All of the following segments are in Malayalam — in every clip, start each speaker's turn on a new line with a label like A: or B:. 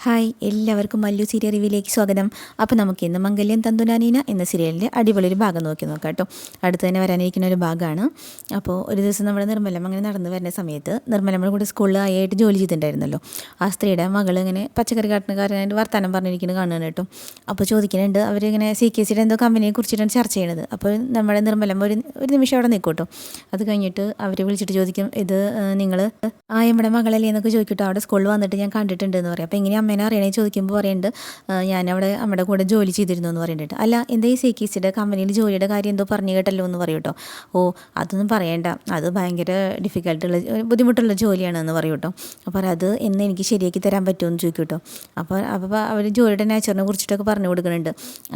A: ഹായ്, എല്ലാവർക്കും മല്ലു സീരിയൽ റിവ്യൂയിലേക്ക് സ്വാഗതം. അപ്പോൾ നമുക്ക് ഇന്ന് മംഗല്യം തന്തുനാനീന എന്ന സീരിയലിൻ്റെ അടിപൊളി ഒരു ഭാഗം നോക്കാം കേട്ടോ. അടുത്ത് തന്നെ വരാനിരിക്കുന്ന ഒരു ഭാഗമാണ്. അപ്പോൾ ഒരു ദിവസം നമ്മുടെ നിർമ്മലം അങ്ങനെ നടന്നു വരുന്ന സമയത്ത് നിർമ്മലമ്മ കൂടെ സ്കൂളിൽ ആയിട്ട് ജോലി ചെയ്തിട്ടുണ്ടായിരുന്നല്ലോ. ആ സ്ത്രീയുടെ മകൾ ഇങ്ങനെ പച്ചക്കറി കാട്ടുകാരനായിട്ട് വർത്തമാനം പറഞ്ഞിരിക്കുന്നത് കാണുകയാണ് കേട്ടോ. അപ്പോൾ ചോദിക്കുന്നുണ്ട്, അവരിങ്ങനെ CKCയുടെ എന്തോ കമ്പനിയെ കുറിച്ചിട്ടാണ് ചർച്ച ചെയ്യണത്. അപ്പോൾ നമ്മുടെ നിർമ്മലമ്മ ഒരു നിമിഷം അവിടെ നിൽക്കും കേട്ടോ. അത് കഴിഞ്ഞിട്ട് അവർ വിളിച്ചിട്ട് ചോദിക്കും, ഇത് നിങ്ങൾ നമ്മുടെ മകളല്ലേ എന്നൊക്കെ ചോദിക്കട്ടോ. അവിടെ സ്കൂളിൽ വന്നിട്ട് ഞാൻ കണ്ടിട്ടുണ്ട് എന്ന് പറയും. അപ്പോൾ ഇങ്ങനെ അമ്മേനെ അറിയണേ ചോദിക്കുമ്പോൾ പറയുന്നുണ്ട്, ഞാനവിടെ നമ്മുടെ കൂടെ ജോലി ചെയ്തിരുന്നു എന്ന് പറയുന്നുണ്ട്. അല്ല, എന്താ ഈ CKCയുടെ കമ്പനിയിൽ ജോലിയുടെ കാര്യം എന്തോ പറഞ്ഞു കേട്ടല്ലോ എന്ന് പറയും കേട്ടോ. ഓ, അതൊന്നും പറയണ്ട, അത് ഭയങ്കര ഡിഫിക്കൽട്ടുള്ള ബുദ്ധിമുട്ടുള്ള ജോലിയാണെന്ന് പറയും കേട്ടോ. അപ്പോൾ അത് എന്ന് എനിക്ക് ശരിയാക്കി തരാൻ പറ്റുമെന്ന് ചോദിക്കും കേട്ടോ. അപ്പോൾ അവർ ജോലിയുടെ നേച്ചറിനെ കുറിച്ചിട്ടൊക്കെ പറഞ്ഞു കൊടുക്കുന്നുണ്ട്.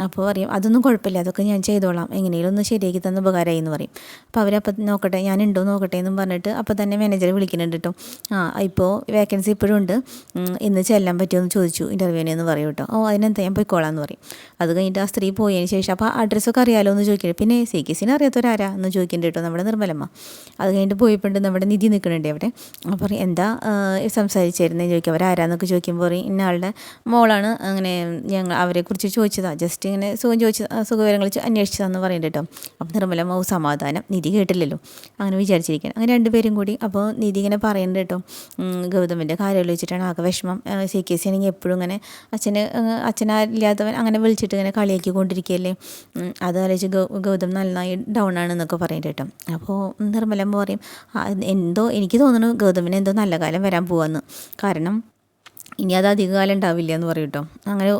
A: അപ്പോൾ പറയും, അതൊന്നും കുഴപ്പമില്ല, അതൊക്കെ ഞാൻ ചെയ്തോളാം, എങ്ങനെയും ഒന്ന് ശരിയാക്കി തന്ന ഉപകാരമായി എന്ന് പറയും. അപ്പോൾ അവരപ്പം നോക്കട്ടെ, ഞാനുണ്ടോ നോക്കട്ടെ എന്നും പറഞ്ഞിട്ട് അപ്പോൾ തന്നെ മാനേജറെ വിളിക്കുന്നുണ്ട് കേട്ടോ. ഇപ്പോൾ വേക്കൻസി ഇപ്പോഴും ഉണ്ട്, ഇന്ന് ചെല്ലാൻ പറ്റുമെന്ന് ചോദിച്ചു ഇൻ്റർവ്യൂവിന് എന്ന് പറയും കേട്ടോ. ഓ, അതിനെന്താ, ഞാൻ പോയിക്കോളാം എന്ന് പറയും. അത് കഴിഞ്ഞിട്ട് ആ സ്ത്രീ പോയതിന് ശേഷം അപ്പോൾ അഡ്രസ്സൊക്കെ അറിയാമല്ലോ എന്ന് ചോദിക്കുന്നത്. പിന്നെ CKCനെ അറിയാത്തവരാരാ എന്ന് ചോദിക്കുന്നുണ്ട് കേട്ടോ നമ്മുടെ നിർമ്മലമ്മ. അത് കഴിഞ്ഞിട്ട് പോയിട്ടുണ്ട് നമ്മുടെ നിധി നിൽക്കുന്നുണ്ട് അവിടെ. അപ്പോൾ പറയും, എന്താ സംസാരിച്ചായിരുന്നേ ചോദിക്കും. അവരാരാന്നൊക്കെ ചോദിക്കുമ്പോൾ പറയും, ഇന്ന ആളുടെ മോളാണ്, അങ്ങനെ ഞങ്ങൾ അവരെക്കുറിച്ച് ചോദിച്ചതാണ്, ജസ്റ്റ് ഇങ്ങനെ സുഖവിവരങ്ങൾ അന്വേഷിച്ചതാണെന്ന് പറയുന്നുണ്ട് കേട്ടോ. അപ്പോൾ നിർമ്മലമ്മ സമാധാനം, നിധി കേട്ടില്ലല്ലോ അങ്ങനെ വിചാരിച്ചിരിക്കുകയാണ്. അങ്ങനെ രണ്ടുപേരും കൂടി അപ്പോൾ നിധി ഇങ്ങനെ പറയുന്നുണ്ട് കേട്ടോ, ഗൗതമിൻ്റെ കാര്യം വെച്ചിട്ടാണ് ആകെ വിഷമം. CKC ആണെങ്കിൽ എപ്പോഴും ഇങ്ങനെ അച്ഛനില്ലാത്തവൻ അങ്ങനെ വിളിച്ചിട്ട് ഇങ്ങനെ കളിയാക്കി കൊണ്ടിരിക്കുകയല്ലേ, അത് ആലോചിച്ച് ഗൗതം നന്നായി ഡൗൺ ആണെന്നൊക്കെ പറയുന്നുണ്ട് കേട്ടോ. അപ്പോൾ നിർമ്മലമ്മ പറയും, എന്തോ എനിക്ക് തോന്നുന്നു ഗൗതമിന് എന്തോ നല്ല കാലം വരാൻ പോവാന്ന്, കാരണം ഇനി അത് അധികകാലം ഉണ്ടാവില്ല എന്ന് പറയും കേട്ടോ, അങ്ങനെ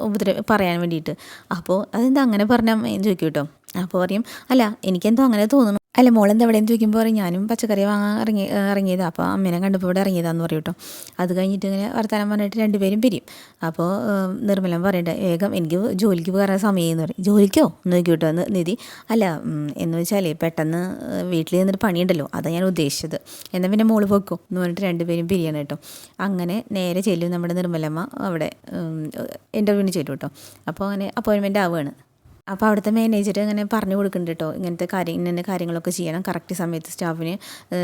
A: പറയാൻ വേണ്ടിയിട്ട്. അപ്പോൾ അതെന്താ അങ്ങനെ പറഞ്ഞാൽ ചോദിക്കും കേട്ടോ. അപ്പോൾ പറയും, അല്ല എനിക്കെന്തോ അങ്ങനെ തോന്നുന്നു. അല്ല, മോളെന്താ എവിടെയെന്ന് ചോദിക്കുമ്പോൾ പറയും, ഞാനും പച്ചക്കറി വാങ്ങാൻ ഇറങ്ങിയതാണ്, അപ്പോൾ അമ്മേനെ കണ്ടപ്പോൾ ഇവിടെ ഇറങ്ങിയതാന്ന് പറയും കേട്ടോ. അത് കഴിഞ്ഞിട്ട് ഇങ്ങനെ വർത്തമാനം പറഞ്ഞിട്ട് രണ്ടുപേരും പിരിയും. അപ്പോൾ നിർമ്മലം പറയട്ടെ, വേഗം എനിക്ക് ജോലിക്ക് കയറാൻ സമയം എന്ന് പറയും. ജോലിക്കോ എന്ന് ചോദിക്കും കേട്ടോ നിധി. അല്ല, എന്ന് വെച്ചാൽ പെട്ടെന്ന് വീട്ടിൽ നിന്നൊരു പണിയുണ്ടല്ലോ, അതാണ് ഞാൻ ഉദ്ദേശിച്ചത്, എന്നാൽ പിന്നെ മോള് പോയിക്കോ എന്ന് പറഞ്ഞിട്ട് രണ്ടുപേരും പിരിയണം കേട്ടോ. അങ്ങനെ നേരെ ചെല്ലും നമ്മുടെ നിർമ്മലമ്മ അവിടെ ഇൻ്റർവ്യൂവിന് ചെല്ലും കേട്ടോ. അപ്പോൾ അങ്ങനെ അപ്പോയിൻമെൻ്റ് ആവുകയാണ്. അപ്പോൾ അവിടുത്തെ മാനേജർ ഇങ്ങനെ പറഞ്ഞു കൊടുക്കുന്നുണ്ട് കേട്ടോ, ഇങ്ങനത്തെ ഇന്ന കാര്യങ്ങളൊക്കെ ചെയ്യണം, കറക്റ്റ് സമയത്ത് സ്റ്റാഫിന്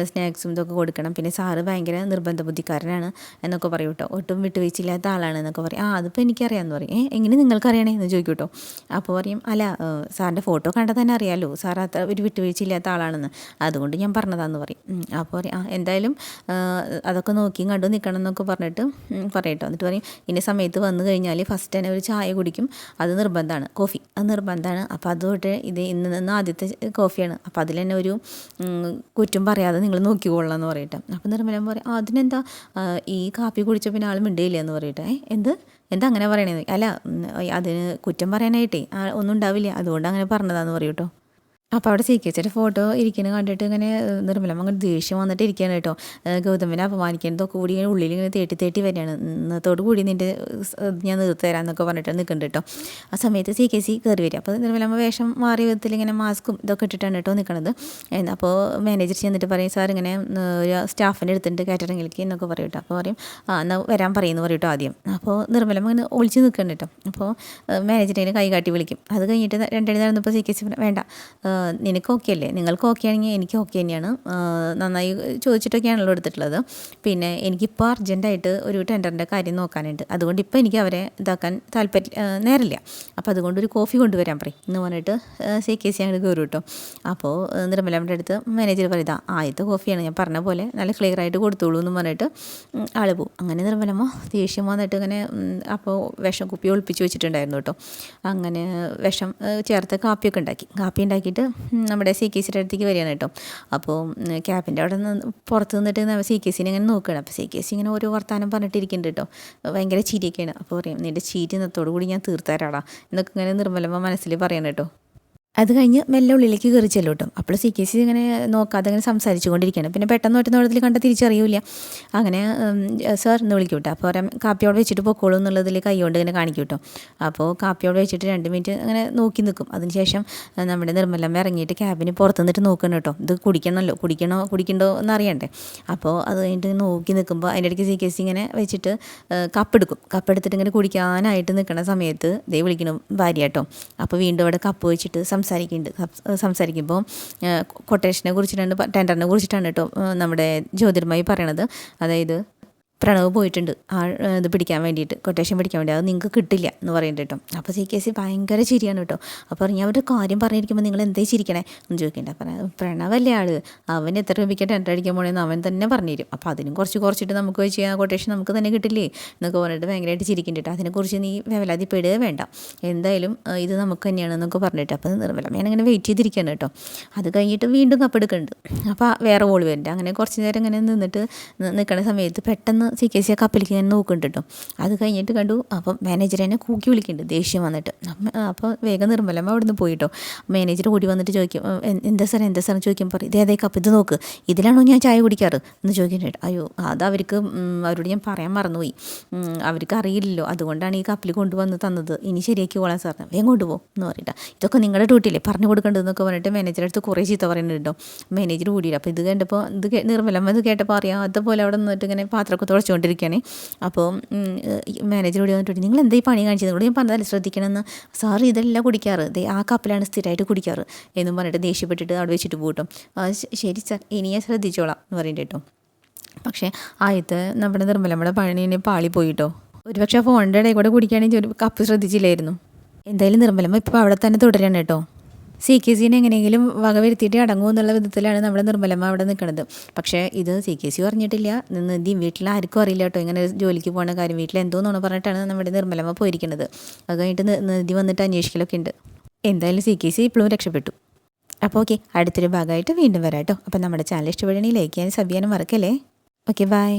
A: സ്നാക്സും ഇതൊക്കെ കൊടുക്കണം, പിന്നെ സാറ് ഭയങ്കര നിർബന്ധ ബുദ്ധിക്കാരനാണ് എന്നൊക്കെ പറയും കേട്ടോ, ഒട്ടും വിട്ടുവീഴ്ചയില്ലാത്ത ആളാണ് എന്നൊക്കെ പറയും. അതിപ്പോൾ എനിക്കറിയാമെന്ന് പറയും. എങ്ങനെ നിങ്ങൾക്കറിയണേ എന്ന് ചോദിക്കും കേട്ടോ. അപ്പോൾ പറയും, അല്ല സാറിൻ്റെ ഫോട്ടോ കണ്ടാൽ തന്നെ അറിയാമല്ലോ സാർ അത്ര ഒരു വിട്ടുവീഴ്ചയില്ലാത്ത ആളാണെന്ന്, അതുകൊണ്ട് ഞാൻ പറഞ്ഞതാന്ന് പറയും. അപ്പോൾ പറയും, എന്തായാലും അതൊക്കെ നോക്കിയും കണ്ടു നിൽക്കണം എന്നൊക്കെ പറഞ്ഞിട്ട് പറയട്ടോ. എന്നിട്ട് പറയും, ഇന്ന സമയത്ത് വന്നു കഴിഞ്ഞാൽ ഫസ്റ്റ് തന്നെ ഒരു ചായ കുടിക്കും, അത് നിർബന്ധമാണ്, കോഫി അത് നിർബന്ധമാണ്. അപ്പോൾ അതുകൊണ്ട് ഇത് ഇന്ന് ആദ്യത്തെ കോഫിയാണ്, അപ്പോൾ അതിൽ തന്നെ ഒരു കുറ്റം പറയാതെ നിങ്ങൾ നോക്കിക്കൊള്ളാം എന്ന് പറയട്ടെ. അപ്പോൾ നിർമ്മലം പറയും, അതിനെന്താ ഈ കാപ്പി കുടിച്ച പിന്നെ ആൾ മിണ്ടയില്ല എന്ന് പറയട്ടെ. എന്താ അങ്ങനെ പറയണത്? അല്ല, അതിന് കുറ്റം പറയാനായിട്ടേ ഒന്നും ഉണ്ടാവില്ല, അതുകൊണ്ട് അങ്ങനെ പറഞ്ഞതാന്ന് പറയും കേട്ടോ. അപ്പോൾ അവിടെ CKCയുടെ ഫോട്ടോ ഇരിക്കുന്നത് കണ്ടിട്ട് ഇങ്ങനെ നിർമ്മലം അങ്ങനെ ദേഷ്യം വന്നിട്ട് ഇരിക്കുകയാണ് കേട്ടോ. ഗൗതമിനെ അപമാനിക്കുന്നതൊക്കെ കൂടി ഇങ്ങനെ ഉള്ളിൽ ഇങ്ങനെ തേട്ടി വരികയാണ്. ഇന്നത്തോട് കൂടി നിൻ്റെ ഞാൻ നിർത്തി തരാമെന്നൊക്കെ പറഞ്ഞിട്ട് നിൽക്കുന്നുണ്ട് കേട്ടോ. ആ സമയത്ത് CKC കയറി വരിക. അപ്പോൾ നിർമ്മലമ്മ വേഷം മാറിയ വിധത്തിൽ ഇങ്ങനെ മാസ്കും ഇതൊക്കെ ഇട്ടിട്ടാണ് കേട്ടോ നിൽക്കണത്. അപ്പോൾ മാനേജർ ചെന്നിട്ട് പറയും, സാർ ഇങ്ങനെ ഒരു സ്റ്റാഫിൻ്റെ അടുത്തുണ്ട് കാറ്ററിങ്ങിലേക്ക് എന്നൊക്കെ പറയും കേട്ടോ. അപ്പോൾ പറയും, എന്നാൽ വരാൻ പറയുമെന്ന് പറയും കേട്ടോ ആദ്യം. അപ്പോൾ നിർമ്മലമ്മ ഇങ്ങനെ ഒളിച്ച് നിൽക്കുന്നുണ്ട് കേട്ടോ. അപ്പോൾ മാനേജറിനെ കൈ കാട്ടി വിളിക്കും. അത് കഴിഞ്ഞിട്ട് രണ്ടടി നടന്നപ്പോൾ CKC വേണ്ട, നിനക്ക് ഓക്കെ അല്ലേ, നിങ്ങൾക്ക് ഓക്കെ ആണെങ്കിൽ എനിക്ക് ഓക്കെ തന്നെയാണ്, നന്നായി ചോദിച്ചിട്ടൊക്കെയാണല്ലോ എടുത്തിട്ടുള്ളത്, പിന്നെ എനിക്കിപ്പോൾ അർജൻറ്റായിട്ട് ഒരു ടെൻഡറിൻ്റെ കാര്യം നോക്കാനുണ്ട്, അതുകൊണ്ട് ഇപ്പോൾ എനിക്ക് അവരെ ഇതാക്കാൻ നേരില്ല, അപ്പോൾ അതുകൊണ്ട് ഒരു കോഫി കൊണ്ടുവരാൻ പറയും എന്ന് പറഞ്ഞിട്ട് CKC അങ്ങോട്ട് കയറും കേട്ടോ. അപ്പോൾ നിർമ്മലമ്മയുടെ അടുത്ത് മാനേജർ പറയുക, ആദ്യത്തെ കോഫിയാണ്, ഞാൻ പറഞ്ഞ പോലെ നല്ല ക്ലിയർ ആയിട്ട് കൊടുത്തോളൂ എന്ന് പറഞ്ഞിട്ട് ആൾ പോവും. അങ്ങനെ നിർമ്മലമ്മ ദേഷ്യം വന്നിട്ട് ഇങ്ങനെ അപ്പോൾ വിഷം കുപ്പി ഒളിപ്പിച്ച് വെച്ചിട്ടുണ്ടായിരുന്നു കേട്ടോ. അങ്ങനെ വിഷം ചേർത്ത് കാപ്പി ഉണ്ടാക്കിയിട്ട് നമ്മുടെ CKCയുടെ അടുത്തേക്ക് വരികയാണ് കേട്ടോ. അപ്പോൾ ക്യാബിൻ്റെ അവിടെ നിന്ന് പുറത്ത് നിന്നിട്ട് CKCനെ ഇങ്ങനെ നോക്കുകയാണ്. അപ്പോൾ CKC ഇങ്ങനെ ഓരോ വർത്താനം പറഞ്ഞിട്ടിരിക്കുന്നുണ്ട് കേട്ടോ, ഭയങ്കര ചിരിയൊക്കെയാണ്. അപ്പോൾ പറയും, നിൻ്റെ ചീരി ഇന്നത്തോടു കൂടി ഞാൻ തീർത്തരാടാ എന്നൊക്കെ ഇങ്ങനെ നിർമ്മലമ്മ മനസ്സിൽ പറയണം കേട്ടോ. അത് കഴിഞ്ഞ് മെല്ലെ ഉള്ളിലേക്ക് കയറി ചെല്ലും കേട്ടോ. അപ്പോൾ CKC ഇങ്ങനെ നോക്കാതെ ഇങ്ങനെ സംസാരിച്ചു കൊണ്ടിരിക്കുകയാണ്. പിന്നെ പെട്ടെന്ന് ഒറ്റ നോട്ടത്തിൽ കണ്ട തിരിച്ചറിയില്ല. അങ്ങനെ സാർ എന്ന് വിളിക്കും കേട്ടോ. അപ്പോൾ കാപ്പിയോടെ വെച്ചിട്ട് പൊക്കോളൂ എന്നുള്ളതിൽ കൈകൊണ്ട് ഇങ്ങനെ കാണിക്കും കേട്ടോ. അപ്പോൾ കാപ്പിയോടെ വെച്ചിട്ട് 2 മിനിറ്റ് അങ്ങനെ നോക്കി നിൽക്കും. അതിനുശേഷം നമ്മുടെ നിർമ്മലമ്മ ഇറങ്ങിയിട്ട് ക്യാബിന് പുറത്ത് നിന്നിട്ട് നോക്കണം കേട്ടോ, ഇത് കുടിക്കണ്ടോ എന്നറിയണ്ടേ. അപ്പോൾ അത് കഴിഞ്ഞിട്ട് നോക്കി നിൽക്കുമ്പോൾ അതിൻ്റെ ഇടയ്ക്ക് CKC ഇങ്ങനെ വെച്ചിട്ട് കപ്പെടുത്തിട്ട് ഇങ്ങനെ കുടിക്കാനായിട്ട് നിൽക്കുന്ന സമയത്ത് ദേ വിളിക്കണം ഭാര്യ കേട്ടോ. അപ്പോൾ വീണ്ടും അവിടെ കപ്പ് വെച്ചിട്ട് സംസാരിക്കുമ്പോൾ കൊട്ടേഷനെ കുറിച്ചിട്ടാണ്, ടെൻഡറിനെ കുറിച്ചിട്ടാണ് കേട്ടോ നമ്മുടെ ജ്യോതിർമയി പറയണത്. അതായത് പ്രണവ് പോയിട്ടുണ്ട് ഇത് പിടിക്കാൻ വേണ്ടിയിട്ട്, കൊട്ടേഷൻ പിടിക്കാൻ വേണ്ടി, അത് നിങ്ങൾക്ക് കിട്ടില്ല എന്ന് പറയുന്നുണ്ട് കേട്ടോ. അപ്പോൾ CKC ഭയങ്കര ചിരിയാണ് കേട്ടോ. അപ്പോൾ ഞാൻ ഒരു കാര്യം പറഞ്ഞിരിക്കുമ്പോൾ നിങ്ങൾ എന്തേ ചിരിക്കണേ എന്ന് ചോദിക്കണ്ട. അപ്പം പ്രണവല്ലേ ആൾ, അവൻ എത്ര രൂപയ്ക്ക് ടെൻഡർ അടിക്കാൻ പോകണമെന്ന് അവൻ തന്നെ പറഞ്ഞു തരും. അപ്പോൾ അതിനും കുറച്ചിട്ട് നമുക്ക് വെച്ച് ആ കൊട്ടേഷൻ നമുക്ക് തന്നെ കിട്ടില്ലേ എന്നൊക്കെ പറഞ്ഞിട്ട് ഭയങ്കരമായിട്ട് ചിരിക്കുന്നുണ്ട്. അതിനെക്കുറിച്ച് നീ വേവലാതിപ്പെടുകയേ വേണ്ട, എന്തായാലും ഇത് നമുക്ക് തന്നെയാണെന്നൊക്കെ പറഞ്ഞിട്ട്. അപ്പോൾ നിർമ്മല ഞാനങ്ങനെ വെയിറ്റ് ചെയ്തിരിക്കുകയാണ് കേട്ടോ. അത് കഴിഞ്ഞിട്ട് വീണ്ടും കപ്പെടുക്കുന്നുണ്ട്. അപ്പോൾ വേറെ കോൾ വരുന്നുണ്ട്. അങ്ങനെ കുറച്ച് നേരം ഇങ്ങനെ നിൽക്കുന്ന സമയത്ത് പെട്ടെന്ന് CKC ആ കപ്പിലേക്ക് ഇങ്ങനെ നോക്കുന്നുണ്ട് കേട്ടോ. അത് കഴിഞ്ഞിട്ട് കണ്ടു, അപ്പം മാനേജർ എന്നെ കൂക്കി വിളിക്കുന്നുണ്ട് ദേഷ്യം വന്നിട്ട്. അപ്പോൾ വേഗം നിർമ്മലമ്മ അവിടെ നിന്ന് പോയിട്ടോ. മാനേജർ ഓടി വന്നിട്ട് ചോദിക്കും, എന്താ സാർ ചോദിക്കും, പറയും ഇതേ കപ്പ് ഇത് നോക്ക്, ഇതിലാണോ ഞാൻ ചായ കുടിക്കാറ് എന്ന് ചോദിക്കുന്നുണ്ട്. അയ്യോ അത് അവരോട് ഞാൻ പറയാൻ മറന്നുപോയി, അവർക്ക് അറിയില്ലല്ലോ, അതുകൊണ്ടാണ് ഈ കപ്പിൽ കൊണ്ടുവന്ന് തന്നത്, ഇനി ശരിയാക്കി കൊള്ളാൻ സാറിന് വേഗം കൊണ്ടുപോകും എന്ന് പറഞ്ഞിട്ട്. ഇതൊക്കെ നിങ്ങളുടെ ഡ്യൂട്ടിയില്ലേ പറഞ്ഞു കൊടുക്കേണ്ടതെന്നൊക്കെ പറഞ്ഞിട്ട് മാനേജറെ അടുത്ത് കുറേ ചീത്ത പറയുന്നുണ്ടോ. മാനേജർ കൂടിയില്ല. അപ്പോൾ ഇത് കണ്ടപ്പോൾ നിർമ്മലമ്മ ഇത് കേട്ടപ്പോൾ അതുപോലെ അവിടെ നിന്നിട്ട് ഇങ്ങനെ പാത്രമൊക്കെ തുടച്ചുകൊണ്ടിരിക്കുകയാണ്. അപ്പോൾ മാനേജർ കൂടി വന്നിട്ട്, നിങ്ങൾ എന്താ ഈ പണി കാണിച്ചത്, കൂടി ഞാൻ പറഞ്ഞാൽ ശ്രദ്ധിക്കണമെന്ന്, സാർ ഇതെല്ലാം കുടിക്കാറ്, ആ കപ്പിലാണ് സ്ഥിരമായിട്ട് കുടിക്കാറ് എന്നും പറഞ്ഞിട്ട് ദേഷ്യപ്പെട്ടിട്ട് അവിടെ വെച്ചിട്ട് പോകട്ടോ. ശരി സാർ, ഇനി ഞാൻ ശ്രദ്ധിച്ചോളാം എന്ന് പറയുന്നുണ്ട് കേട്ടോ. പക്ഷേ ആദ്യത്തെ നമ്മുടെ നിർമ്മലമ്മയുടെ പണിനെ പാളി പോയിട്ടോ. ഒരുപക്ഷെ ആ ഫോണിൻ്റെ ഇടയിൽ കൂടെ കുടിക്കുകയാണെങ്കിൽ ഒരു കപ്പ് ശ്രദ്ധിച്ചില്ലായിരുന്നു. എന്തായാലും നിർമ്മലമ്മ ഇപ്പോൾ അവിടെ തന്നെ തുടരാണ് കേട്ടോ. CKC എങ്ങനെയെങ്കിലും വകവരുത്തിയിട്ട് അടങ്ങുമോ എന്നുള്ള വിധത്തിലാണ് നമ്മുടെ നിർമ്മലമ്മ അവിടെ നിൽക്കുന്നത്. പക്ഷേ ഇത് CKC പറഞ്ഞിട്ടില്ല, നിധി വീട്ടിൽ ആർക്കും അറിയില്ല കേട്ടോ ഇങ്ങനെ ജോലിക്ക് പോകുന്ന കാര്യം. വീട്ടിൽ എന്തോന്നാണ് പറഞ്ഞിട്ടാണ് നമ്മുടെ നിർമ്മലമ്മ പോയിരിക്കുന്നത്. അത് കഴിഞ്ഞിട്ട് നിധി വന്നിട്ട് അന്വേഷിക്കലൊക്കെ ഉണ്ട്. എന്തായാലും CKC ഇപ്പോഴും രക്ഷപ്പെട്ടു. അപ്പോൾ ഓക്കെ, അടുത്തൊരു ഭാഗമായിട്ട് വീണ്ടും വരാം കേട്ടോ. അപ്പോൾ നമ്മുടെ ചാനൽ ഇഷ്ടപ്പെടുകയാണെങ്കിൽ ലൈക്ക് ചെയ്യാനും സബ് ചെയ്യാനും മറക്കല്ലേ. Okay, by.